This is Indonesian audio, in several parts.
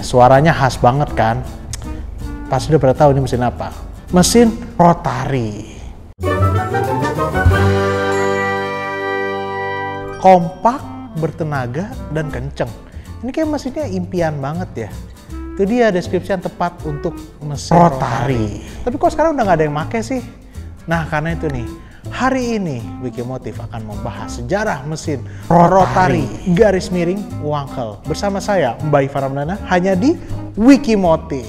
Suaranya khas banget kan. Pasti udah pada tahu ini mesin apa. Mesin rotari. Kompak, bertenaga, dan kenceng. Ini kayak mesinnya impian banget ya. Itu dia deskripsi yang tepat untuk mesin rotari. Tapi kok sekarang udah nggak ada yang make sih? Nah karena itu nih, hari ini Wikimotif akan membahas sejarah mesin rotari garis miring Wankel. Bersama saya, Mbak Iva Ramdhana, hanya di Wikimotif.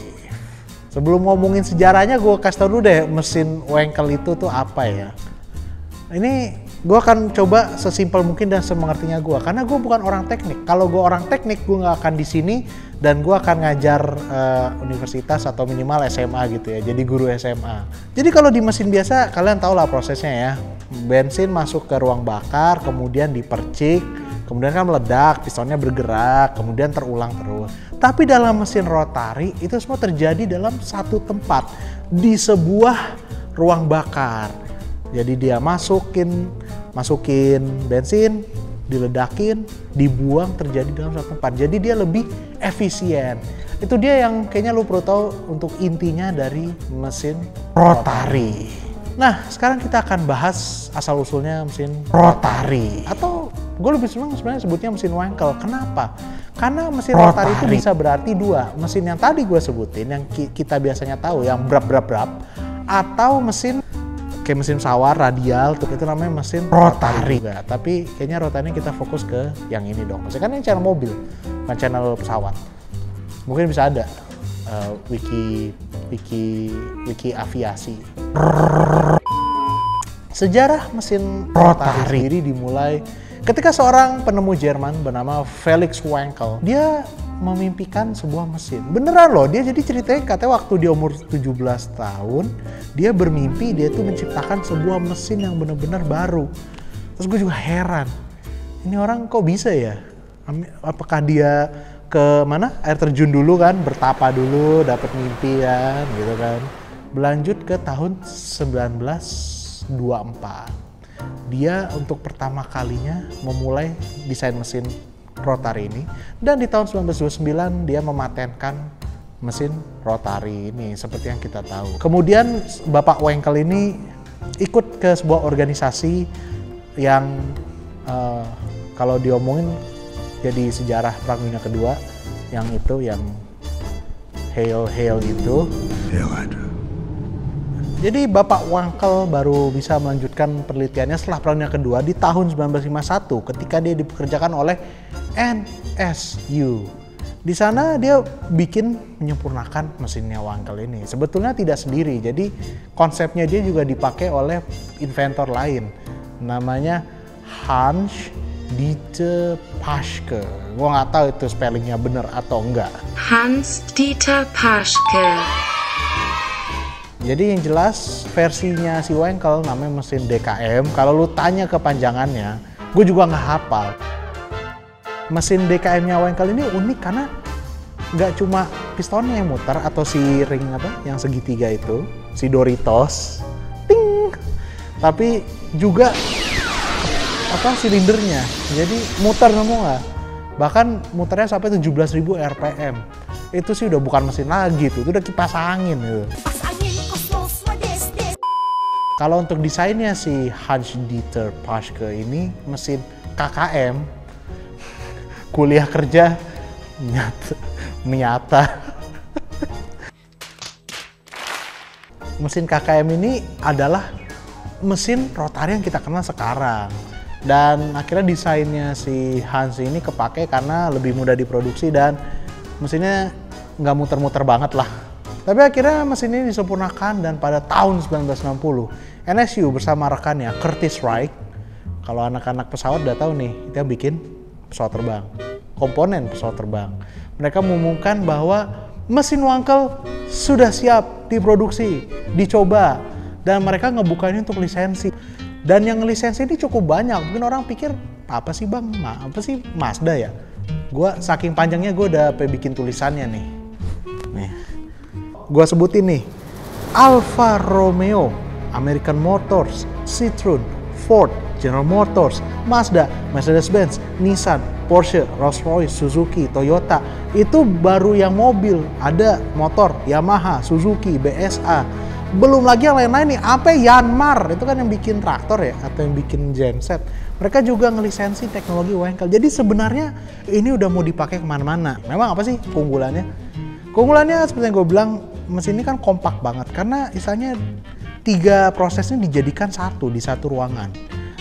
Sebelum ngomongin sejarahnya, gue kasih tau dulu deh mesin Wankel itu tuh apa ya. Ini gue akan coba sesimpel mungkin dan semengertinya gue, karena gue bukan orang teknik. Kalau gue orang teknik, gue nggak akan di sini dan gue akan ngajar universitas atau minimal SMA gitu ya, jadi guru SMA. Jadi kalau di mesin biasa, kalian tau lah prosesnya ya. Bensin masuk ke ruang bakar, kemudian dipercik, kemudian kan meledak, pistonnya bergerak, kemudian terulang terus. Tapi dalam mesin rotari, itu semua terjadi dalam satu tempat, di sebuah ruang bakar. Jadi dia masukin bensin, diledakin, dibuang, terjadi dalam satu tempat. Jadi dia lebih efisien. Itu dia yang kayaknya lu perlu tahu untuk intinya dari mesin rotari. Nah, sekarang kita akan bahas asal-usulnya mesin rotari. Atau gue lebih senang sebenarnya sebutnya mesin Wankel. Kenapa? Karena mesin rotari itu bisa berarti dua. Mesin yang tadi gue sebutin, yang kita biasanya tahu, yang brap-brap-brap, atau mesin kayak mesin pesawat radial, itu namanya mesin rotari juga. Tapi kayaknya rotari kita fokus ke yang ini dong. Maksudnya kan ini channel mobil, bukan channel pesawat. Mungkin bisa ada wiki aviasi. Sejarah mesin rotari ini dimulai ketika seorang penemu Jerman bernama Felix Wankel. Dia memimpikan sebuah mesin. Beneran loh, dia jadi ceritanya katanya waktu dia umur 17 tahun, dia bermimpi dia tuh menciptakan sebuah mesin yang bener-bener baru. Terus gue juga heran, ini orang kok bisa ya? Apakah dia ke mana? Air terjun dulu kan, bertapa dulu, dapat mimpi kan, gitu kan. Berlanjut ke tahun 1924. Dia untuk pertama kalinya memulai desain mesin rotari ini, dan di tahun 1929 dia mematenkan mesin rotari ini seperti yang kita tahu. Kemudian Bapak Wankel ini ikut ke sebuah organisasi yang kalau diomongin jadi sejarah Perang Dunia Kedua, yang itu yang Hail itu. Hail Hydra. Jadi Bapak Wankel baru bisa melanjutkan penelitiannya setelah Perang Dunia Kedua di tahun 1951 ketika dia dipekerjakan oleh NSU. Di sana dia menyempurnakan mesinnya Wankel ini. Sebetulnya tidak sendiri, jadi konsepnya dia juga dipakai oleh inventor lain. Namanya Hans Dieter Paschke. Gua nggak tahu itu spellingnya bener atau enggak. Hans Dieter Paschke. Jadi yang jelas versinya si Wankel namanya mesin DKM. Kalau lu tanya kepanjangannya, gue juga nggak hafal. Mesin DKM-nya Wankel ini unik karena nggak cuma pistonnya yang muter atau si ring yang segitiga itu, si Doritos, ting, tapi juga silindernya. Jadi muter semua, bahkan muternya sampai 17.000 RPM. Itu sih udah bukan mesin lagi tuh, itu udah kipas angin gitu. Kalau untuk desainnya si Hans Dieter Paschke ini mesin KKM, kuliah kerja nyata. Mesin KKM ini adalah mesin rotari yang kita kenal sekarang. Dan akhirnya desainnya si Hans ini kepake karena lebih mudah diproduksi dan mesinnya nggak muter-muter banget lah. Tapi akhirnya mesin ini disempurnakan dan pada tahun 1960 NSU bersama rekannya Curtis Wright, kalau anak-anak pesawat udah tahu nih, dia bikin pesawat terbang, komponen pesawat terbang. Mereka mengumumkan bahwa mesin Wankel sudah siap diproduksi, dicoba, dan mereka ngebukanya untuk lisensi. Dan yang lisensi ini cukup banyak. Mungkin orang pikir, apa sih bang? Apa sih Mazda ya? Gua saking panjangnya gue udah bikin tulisannya nih. Gua sebutin nih. Alfa Romeo, American Motors, Citroen, Ford, General Motors, Mazda, Mercedes-Benz, Nissan, Porsche, Rolls-Royce, Suzuki, Toyota. Itu baru yang mobil. Ada motor, Yamaha, Suzuki, BSA. Belum lagi yang lain-lain nih, sampai Yanmar, itu kan yang bikin traktor ya, atau yang bikin genset. Mereka juga ngelisensi teknologi Wankel. Jadi sebenarnya ini udah mau dipakai kemana-mana. Memang apa sih keunggulannya? Keunggulannya seperti yang gue bilang, mesin ini kan kompak banget. Karena istilahnya 3 prosesnya dijadikan satu di satu ruangan.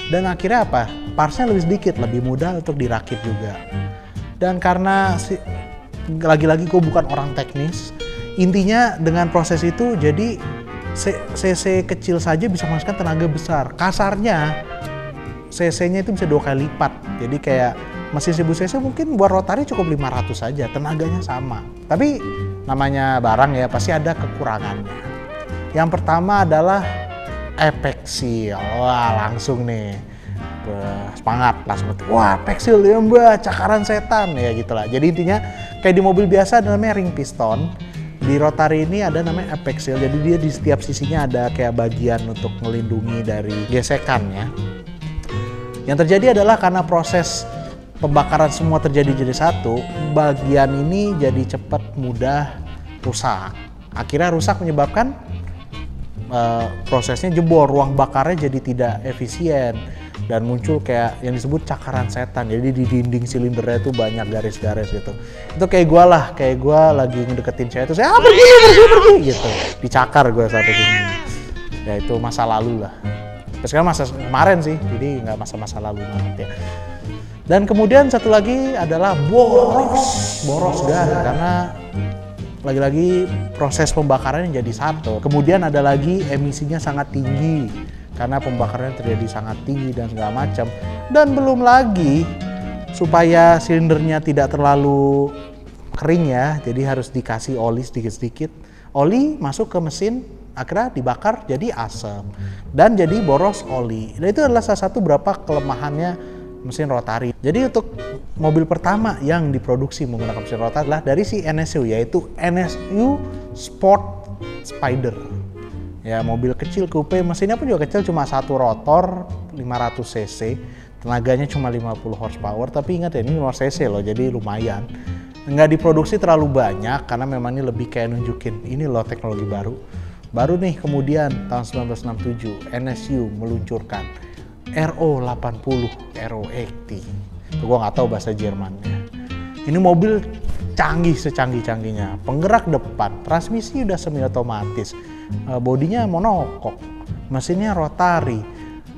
Dan akhirnya apa? Partsnya lebih sedikit, lebih mudah untuk dirakit juga. Dan karena lagi-lagi gue bukan orang teknis, intinya dengan proses itu jadi cc kecil saja bisa menghasilkan tenaga besar. Kasarnya cc-nya itu bisa 2 kali lipat. Jadi kayak mesin 1000 cc mungkin buat rotari cukup 500 saja, tenaganya sama. Tapi namanya barang ya pasti ada kekurangannya. Yang pertama adalah apex seal. Wah, langsung nih semangat langsung. Wah, apex seal ya mbak, cakaran setan ya gitulah. Jadi intinya kayak di mobil biasa ada namanya ring piston. Di rotari ini ada namanya apex seal. Jadi dia di setiap sisinya ada kayak bagian untuk melindungi dari gesekannya. Yang terjadi adalah karena proses pembakaran semua terjadi jadi satu, bagian ini jadi cepat mudah rusak. Akhirnya rusak menyebabkan prosesnya jebol, ruang bakarnya jadi tidak efisien dan muncul kayak yang disebut cakaran setan. Jadi di dinding silindernya itu banyak garis-garis gitu. Itu kayak gue lah, kayak gue lagi ngedeketin cewek itu saya pergi gitu, dicakar gue satu ini. Ya itu masa lalu lah. Terus sekarang masa kemarin sih, jadi nggak masa-masa lalu banget ya. Dan kemudian satu lagi adalah boros gas, karena lagi-lagi proses pembakarannya jadi satu. Kemudian ada lagi emisinya sangat tinggi karena pembakarannya terjadi sangat tinggi dan segala macam. Dan belum lagi supaya silindernya tidak terlalu kering ya, jadi harus dikasih oli sedikit-sedikit. Oli masuk ke mesin, akhirnya dibakar jadi asam dan jadi boros oli. Dan itu adalah salah satu beberapa kelemahannya mesin rotari. Jadi untuk mobil pertama yang diproduksi menggunakan mesin rotari adalah dari si NSU, yaitu NSU Sport Spider. Ya, mobil kecil coupe, mesinnya pun juga kecil, cuma satu rotor 500 cc, tenaganya cuma 50 horsepower, tapi ingat ya ini 5 cc loh, jadi lumayan. Nggak diproduksi terlalu banyak karena memang ini lebih kayak nunjukin ini loh teknologi baru. Baru nih kemudian tahun 1967 NSU meluncurkan RO80, RO80. Gue nggak tahu bahasa Jermannya. Ini mobil canggih secanggih-canggihnya. Penggerak depan, transmisi udah semi otomatis, bodinya monokok, mesinnya rotari,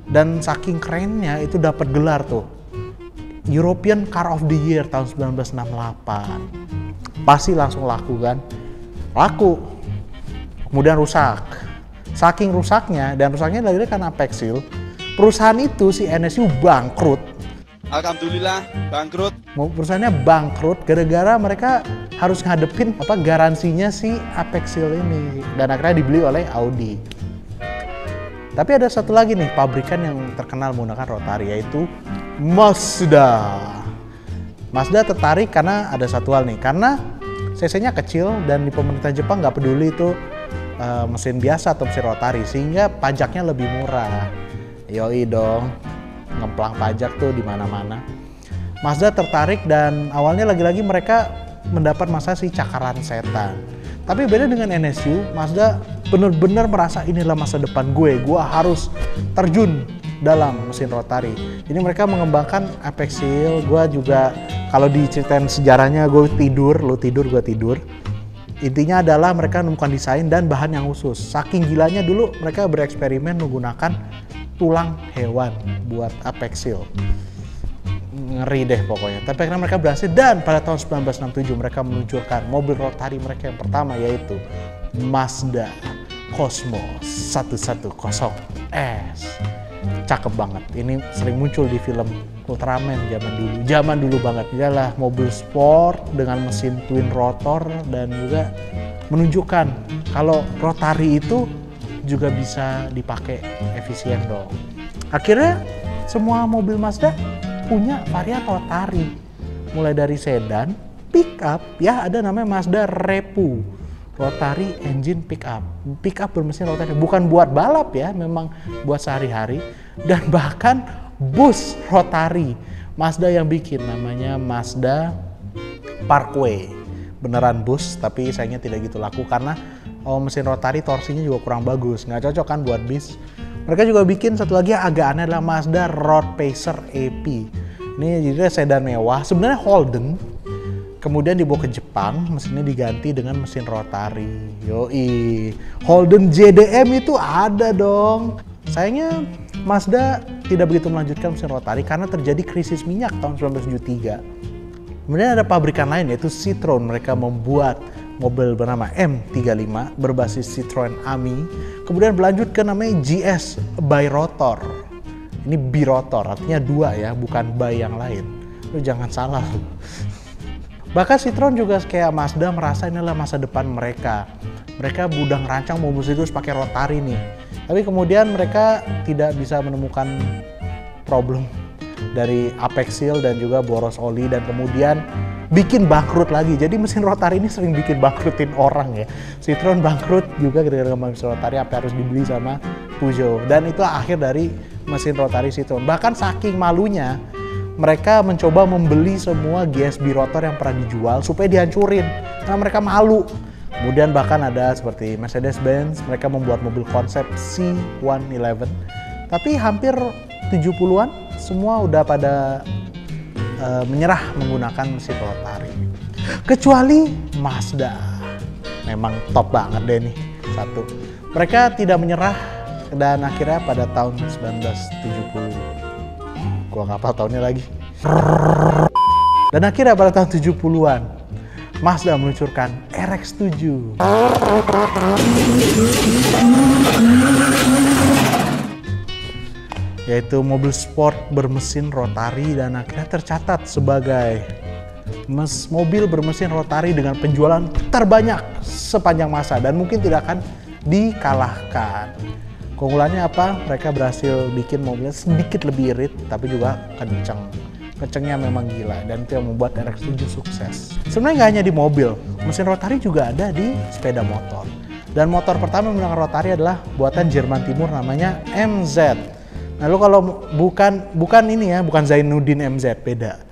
dan saking kerennya itu dapat gelar tuh European Car of the Year tahun 1968. Pasti langsung laku kan? Laku. Kemudian rusak. Saking rusaknya, dan rusaknya lagi karena apex seal, perusahaan itu si NSU bangkrut. Alhamdulillah bangkrut. Perusahaannya bangkrut gara-gara mereka harus ngadepin garansinya si apex seal ini, dan akhirnya dibeli oleh Audi. Tapi ada satu lagi nih pabrikan yang terkenal menggunakan rotari, yaitu Mazda. Mazda tertarik karena ada satu hal nih, karena cc-nya kecil dan di pemerintah Jepang nggak peduli itu mesin biasa atau mesin rotari, sehingga pajaknya lebih murah. Yoi dong, ngemplang pajak tuh di mana-mana. Mazda tertarik dan awalnya lagi-lagi mereka mendapat masalah si cakaran setan. Tapi beda dengan NSU, Mazda benar-benar merasa inilah masa depan gue harus terjun dalam mesin rotari. Jadi mereka mengembangkan apex seal. Gue juga kalau diceritain sejarahnya, gue tidur, lu tidur, gue tidur. Intinya adalah mereka menemukan desain dan bahan yang khusus. Saking gilanya dulu mereka bereksperimen menggunakan tulang hewan buat apex seal. Ngeri deh pokoknya. Tapi karena mereka berhasil, dan pada tahun 1967 mereka meluncurkan mobil rotari mereka yang pertama, yaitu Mazda Cosmos 110S. Cakep banget. Ini sering muncul di film Ultraman zaman dulu banget. Dia adalah mobil sport dengan mesin twin rotor dan juga menunjukkan kalau rotari itu juga bisa dipakai efisien dong. Akhirnya semua mobil Mazda punya varian rotari, mulai dari sedan, pick up, ya ada namanya Mazda Repu, rotary engine pick up bermesin rotari, bukan buat balap ya, memang buat sehari-hari. Dan bahkan bus rotari Mazda yang bikin, namanya Mazda Parkway. Beneran bus, tapi sayangnya tidak gitu laku karena mesin rotari torsinya juga kurang bagus, nggak cocok kan buat bis. Mereka juga bikin satu lagi yang agak aneh adalah Mazda Road Pacer AP. Ini jadi sedan mewah, sebenarnya Holden. Kemudian dibawa ke Jepang, mesinnya diganti dengan mesin rotari. Yoi, Holden JDM itu ada dong. Sayangnya Mazda tidak begitu melanjutkan mesin rotari karena terjadi krisis minyak tahun 1973. Kemudian ada pabrikan lain yaitu Citroen. Mereka membuat mobil bernama M35 berbasis Citroen Ami. Kemudian berlanjut ke namanya GS Birotor. Ini birotor, artinya dua ya, bukan by yang lain. Lu jangan salah. Bahkan Citroen juga kayak Mazda merasa inilah masa depan mereka. Mereka udah ngerancang mobil itu pakai rotari nih. Tapi kemudian mereka tidak bisa menemukan problem dari apex seal dan juga boros oli, dan kemudian bikin bangkrut lagi. Jadi mesin rotari ini sering bikin bangkrutin orang ya. Citroen bangkrut juga gara-gara mesin rotari sampai harus dibeli sama Peugeot. Dan itu akhir dari mesin rotari Citroen. Bahkan saking malunya mereka mencoba membeli semua GS Birotor yang pernah dijual supaya dihancurin karena mereka malu. Kemudian bahkan ada seperti Mercedes-Benz, mereka membuat mobil konsep C111. Tapi hampir 70-an semua udah pada menyerah menggunakan mesin rotari. Kecuali Mazda. Memang top banget deh nih satu. Mereka tidak menyerah dan akhirnya pada tahun 1970, gua nggak hafal tahunnya lagi. Dan akhirnya pada tahun 70-an Mazda meluncurkan RX-7. Yaitu mobil sport bermesin rotari dan akhirnya tercatat sebagai mobil bermesin rotari dengan penjualan terbanyak sepanjang masa dan mungkin tidak akan dikalahkan. Keunggulannya apa? Mereka berhasil bikin mobilnya sedikit lebih irit tapi juga kenceng. Kencengnya memang gila dan itu yang membuat RX-7 sukses. Sebenarnya nggak hanya di mobil, mesin rotari juga ada di sepeda motor. Dan motor pertama yang menggunakan rotari adalah buatan Jerman Timur namanya MZ. Lalu kalau bukan ini ya, bukan Zainuddin MZ, beda.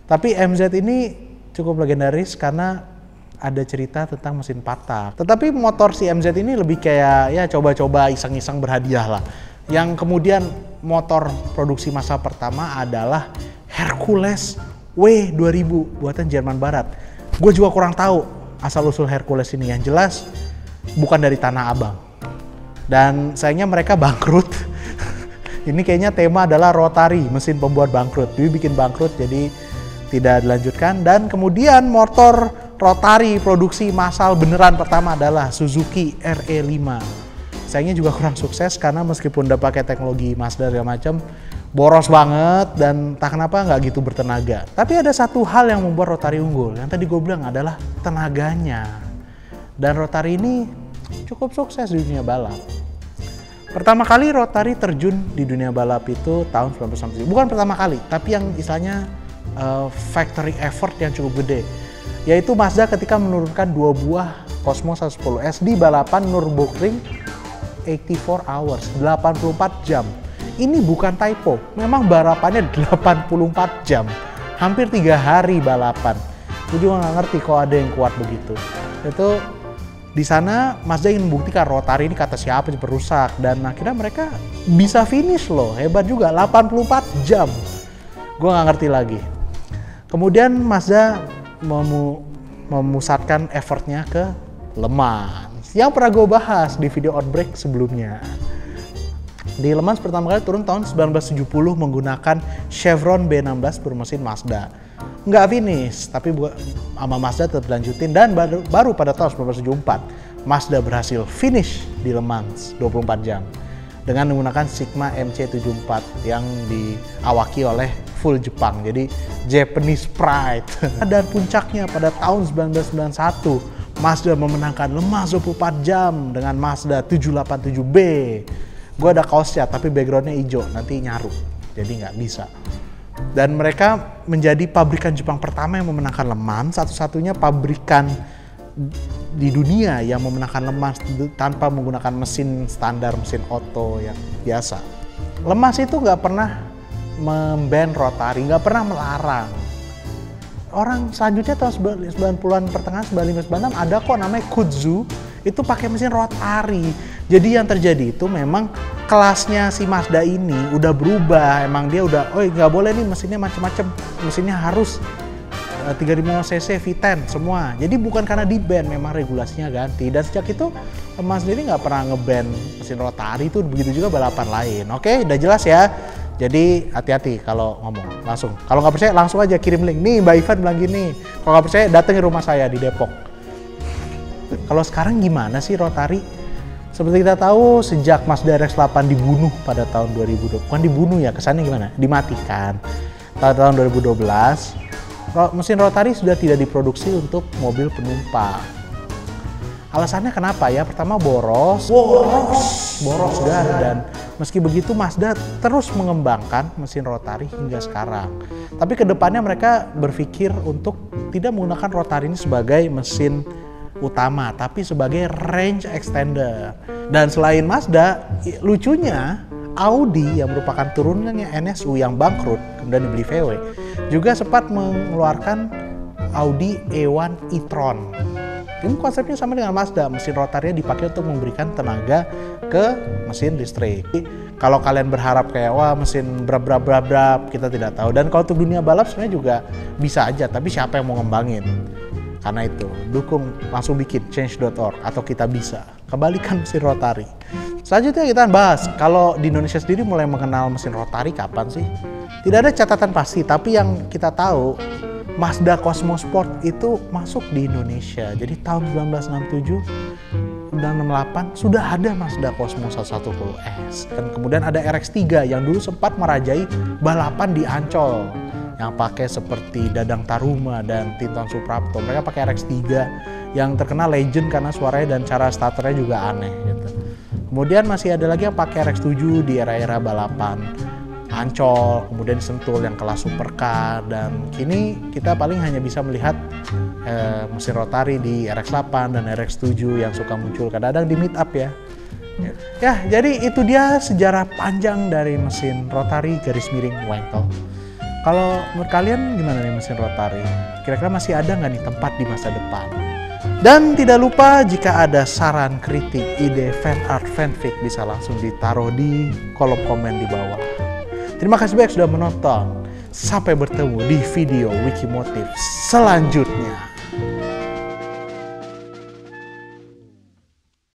Tapi MZ ini cukup legendaris karena ada cerita tentang mesin patah. Tetapi motor si MZ ini lebih kayak ya coba-coba iseng-iseng berhadiah lah. Yang kemudian motor produksi masa pertama adalah Hercules W2000 buatan Jerman Barat. Gue juga kurang tahu asal-usul Hercules ini, yang jelas bukan dari Tanah Abang. Dan sayangnya mereka bangkrut. Ini kayaknya tema adalah rotari, mesin pembuat bangkrut. Dia bikin bangkrut jadi tidak dilanjutkan. Dan kemudian motor rotari produksi massal beneran pertama adalah Suzuki RE5. Sayangnya juga kurang sukses karena meskipun udah pakai teknologi Mazda segala macam, boros banget dan entah kenapa nggak gitu bertenaga. Tapi ada satu hal yang membuat rotari unggul, yang tadi gue bilang adalah tenaganya. Dan rotari ini cukup sukses di dunia balap. Pertama kali rotari terjun di dunia balap itu tahun 1997. Bukan pertama kali, tapi yang istilahnya factory effort yang cukup gede. Yaitu Mazda ketika menurunkan 2 buah Cosmo 110S di balapan Nürburgring 84 hours, 84 jam. Ini bukan typo, memang balapannya 84 jam. Hampir 3 hari balapan. Gue juga nggak ngerti kok ada yang kuat begitu. Itu di sana Mazda ingin membuktikan rotari ini kata siapa yang perusak, dan akhirnya mereka bisa finish loh, hebat juga, 84 jam. Gue nggak ngerti lagi. Kemudian Mazda memusatkan effortnya ke Le Mans yang pernah gue bahas di video Outbreak sebelumnya. Di Le Mans pertama kali turun tahun 1970 menggunakan Chevron B16 bermesin Mazda. Nggak finish, tapi sama Mazda tetap dilanjutin, dan baru pada tahun 1974 Mazda berhasil finish di Le Mans 24 jam dengan menggunakan Sigma MC74 yang diawaki oleh full Jepang, jadi Japanese Pride. Dan puncaknya pada tahun 1991 Mazda memenangkan Le Mans 24 jam dengan Mazda 787B. Gue ada kaosnya tapi backgroundnya hijau, nanti nyaru, jadi nggak bisa. Dan mereka menjadi pabrikan Jepang pertama yang memenangkan Le Mans, satu-satunya pabrikan di dunia yang memenangkan Le Mans tanpa menggunakan mesin standar, mesin oto yang biasa. Le Mans itu nggak pernah memban rotari, nggak pernah melarang. Orang selanjutnya tahun 90-an pertengahan 95-96 ada kok namanya Kudzu, itu pakai mesin rotari. Jadi yang terjadi itu memang kelasnya si Mazda ini udah berubah, emang dia udah, oh nggak boleh nih mesinnya macem-macem, mesinnya harus 3000 cc V10 semua. Jadi bukan karena di-ban, memang regulasinya ganti. Dan sejak itu Mazda ini nggak pernah nge-ban mesin rotari, itu begitu juga balapan lain. Oke, udah jelas ya. Jadi hati-hati kalau ngomong, langsung. Kalau nggak percaya langsung aja kirim link. Nih Mbak Ivan bilang gini, kalau nggak percaya datengin rumah saya di Depok. Kalau sekarang gimana sih rotari? Seperti kita tahu sejak Mazda RX-8 dibunuh pada tahun 2020, bukan dibunuh ya, kesannya gimana? Dimatikan. Tahun 2012, mesin rotari sudah tidak diproduksi untuk mobil penumpang. Alasannya kenapa ya? Pertama boros dan meski begitu Mazda terus mengembangkan mesin rotari hingga sekarang. Tapi kedepannya mereka berpikir untuk tidak menggunakan rotari ini sebagai mesin utama, tapi sebagai range extender. Dan selain Mazda, lucunya Audi yang merupakan turunannya NSU yang bangkrut kemudian dibeli VW juga sempat mengeluarkan Audi A1 e-tron. Ini konsepnya sama dengan Mazda, mesin rotarinya dipakai untuk memberikan tenaga ke mesin listrik. Kalau kalian berharap kayak wah mesin brab, kita tidak tahu. Dan kalau untuk dunia balap sebenarnya juga bisa aja, tapi siapa yang mau ngembangin? Karena itu, dukung langsung bikin change.org atau kita bisa kembalikan mesin rotari. Selanjutnya kita bahas, kalau di Indonesia sendiri mulai mengenal mesin rotari kapan sih? Tidak ada catatan pasti, tapi yang kita tahu Mazda Cosmo Sport itu masuk di Indonesia. Jadi tahun 1967 dan 68 sudah ada Mazda Cosmo 110S. Dan kemudian ada RX-3 yang dulu sempat merajai balapan di Ancol. Yang pakai seperti Dadang Taruma dan Tinton Suprapto. Mereka pakai RX-3 yang terkenal legend karena suaranya dan cara starternya juga aneh gitu. Kemudian masih ada lagi yang pakai RX-7 di era-era balapan Ancol, kemudian Sentul yang kelas supercar, dan kini kita paling hanya bisa melihat mesin rotari di RX-8 dan RX-7 yang suka muncul kadang-kadang di meet up ya. Ya, jadi itu dia sejarah panjang dari mesin rotari garis miring Wankel. Kalau menurut kalian gimana nih mesin rotari? Kira-kira masih ada nggak nih tempat di masa depan? Dan tidak lupa jika ada saran, kritik, ide, fan art, fanfic bisa langsung ditaruh di kolom komen di bawah. Terima kasih banyak sudah menonton. Sampai bertemu di video Wikimotif selanjutnya.